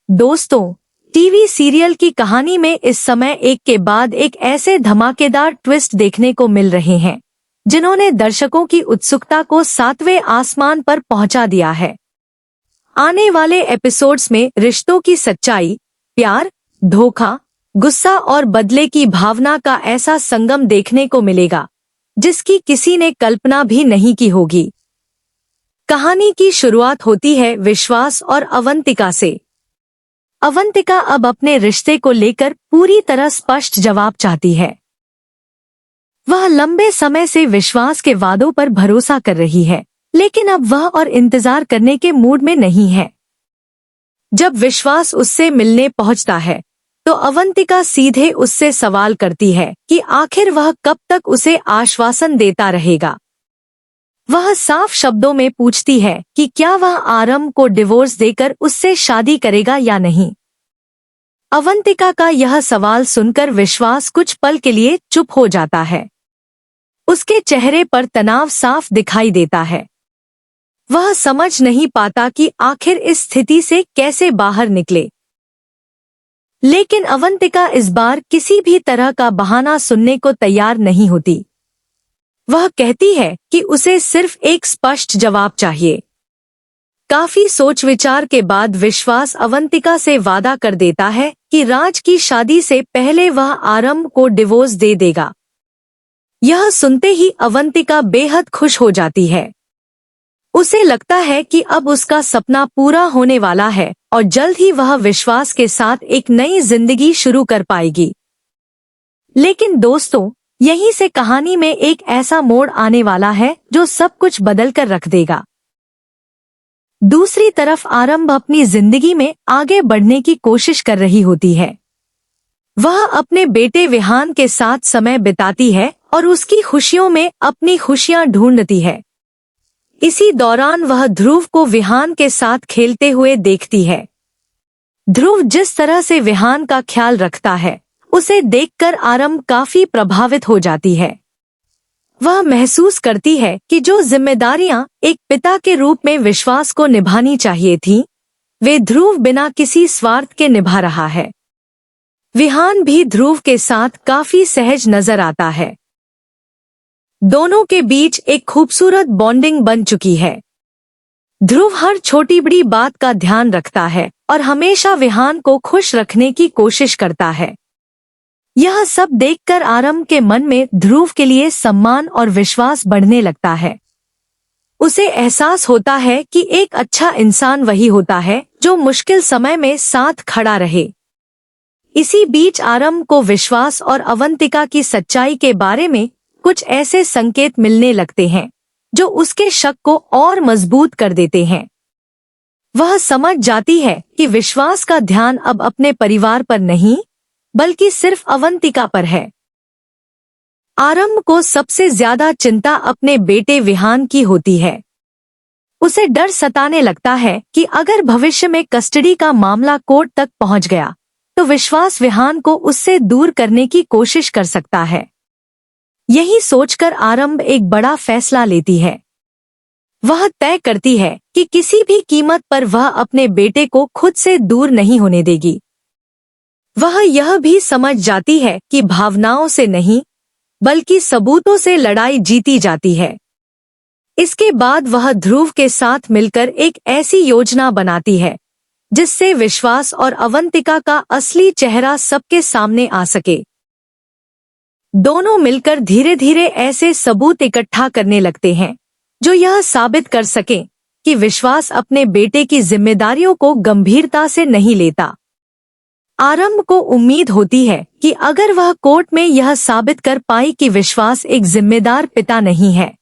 दोस्तों, TV serial की कहानी में इस समय एक के बाद एक ऐसे धमाकेदार ट्विस्ट देखने को मिल रहे हैं जिन्होंने दर्शकों की उत्सुकता को सातवें आसमान पर पहुंचा दिया है। आने वाले एपिसोड्स में रिश्तों की सच्चाई, प्यार, धोखा, गुस्सा और बदले की भावना का ऐसा संगम देखने को मिलेगा जिसकी किसी ने कल्पना भी नहीं की होगी। कहानी की शुरुआत होती है विश्वास और अवंतिका से। अवंतिका अब अपने रिश्ते को लेकर पूरी तरह स्पष्ट जवाब चाहती है। वह लंबे समय से विश्वास के वादों पर भरोसा कर रही है, लेकिन अब वह और इंतजार करने के मूड में नहीं है। जब विश्वास उससे मिलने पहुंचता है तो अवंतिका सीधे उससे सवाल करती है कि आखिर वह कब तक उसे आश्वासन देता रहेगा। वह साफ शब्दों में पूछती है कि क्या वह आरंभ को डिवोर्स देकर उससे शादी करेगा या नहीं। अवंतिका का यह सवाल सुनकर विश्वास कुछ पल के लिए चुप हो जाता है। उसके चेहरे पर तनाव साफ दिखाई देता है। वह समझ नहीं पाता कि आखिर इस स्थिति से कैसे बाहर निकले। लेकिन अवंतिका इस बार किसी भी तरह का बहाना सुनने को तैयार नहीं होती। वह कहती है कि उसे सिर्फ एक स्पष्ट जवाब चाहिए। काफी सोच विचार के बाद विश्वास अवंतिका से वादा कर देता है कि राज की शादी से पहले वह आरंभ को डिवोर्स दे देगा। यह सुनते ही अवंतिका बेहद खुश हो जाती है। उसे लगता है कि अब उसका सपना पूरा होने वाला है और जल्द ही वह विश्वास के साथ एक नई जिंदगी शुरू कर पाएगी। लेकिन दोस्तों, यहीं से कहानी में एक ऐसा मोड़ आने वाला है जो सब कुछ बदल कर रख देगा। दूसरी तरफ आरंभ अपनी जिंदगी में आगे बढ़ने की कोशिश कर रही होती है। वह अपने बेटे विहान के साथ समय बिताती है और उसकी खुशियों में अपनी खुशियां ढूंढती है। इसी दौरान वह ध्रुव को विहान के साथ खेलते हुए देखती है। ध्रुव जिस तरह से विहान का ख्याल रखता है, उसे देखकर आरंभ काफी प्रभावित हो जाती है। वह महसूस करती है कि जो जिम्मेदारियां एक पिता के रूप में विश्वास को निभानी चाहिए थीं, वे ध्रुव बिना किसी स्वार्थ के निभा रहा है। विहान भी ध्रुव के साथ काफी सहज नजर आता है। दोनों के बीच एक खूबसूरत बॉन्डिंग बन चुकी है। ध्रुव हर छोटी बड़ी बात का ध्यान रखता है और हमेशा विहान को खुश रखने की कोशिश करता है। यह सब देखकर आरंभ के मन में ध्रुव के लिए सम्मान और विश्वास बढ़ने लगता है। उसे एहसास होता है कि एक अच्छा इंसान वही होता है जो मुश्किल समय में साथ खड़ा रहे। इसी बीच आरंभ को विश्वास और अवंतिका की सच्चाई के बारे में कुछ ऐसे संकेत मिलने लगते हैं जो उसके शक को और मजबूत कर देते हैं। वह समझ जाती है कि विश्वास का ध्यान अब अपने परिवार पर नहीं बल्कि सिर्फ अवंतिका पर है। आरंभ को सबसे ज्यादा चिंता अपने बेटे विहान की होती है। उसे डर सताने लगता है कि अगर भविष्य में कस्टडी का मामला कोर्ट तक पहुंच गया तो विश्वास विहान को उससे दूर करने की कोशिश कर सकता है। यही सोचकर आरंभ एक बड़ा फैसला लेती है। वह तय करती है कि किसी भी कीमत पर वह अपने बेटे को खुद से दूर नहीं होने देगी। वह यह भी समझ जाती है कि भावनाओं से नहीं बल्कि सबूतों से लड़ाई जीती जाती है। इसके बाद वह ध्रुव के साथ मिलकर एक ऐसी योजना बनाती है जिससे विश्वास और अवंतिका का असली चेहरा सबके सामने आ सके। दोनों मिलकर धीरे धीरे ऐसे सबूत इकट्ठा करने लगते हैं जो यह साबित कर सकें कि विश्वास अपने बेटे की जिम्मेदारियों को गंभीरता से नहीं लेता। आरंभ को उम्मीद होती है कि अगर वह कोर्ट में यह साबित कर पाई कि विश्वास एक जिम्मेदार पिता नहीं है